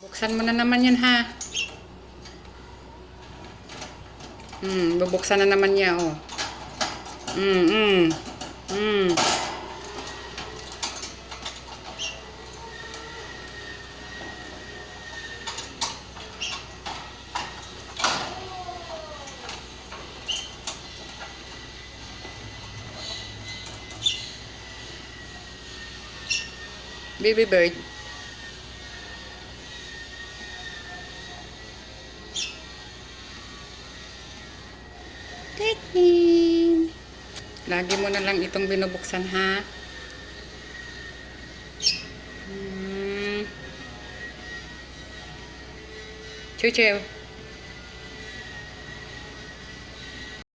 Buksan mo na naman yan, ha? Bubuksan na naman niya, oh. Mm. Baby bird. Titin. Lagi mo na lang itong binubuksan, ha? Chuchu.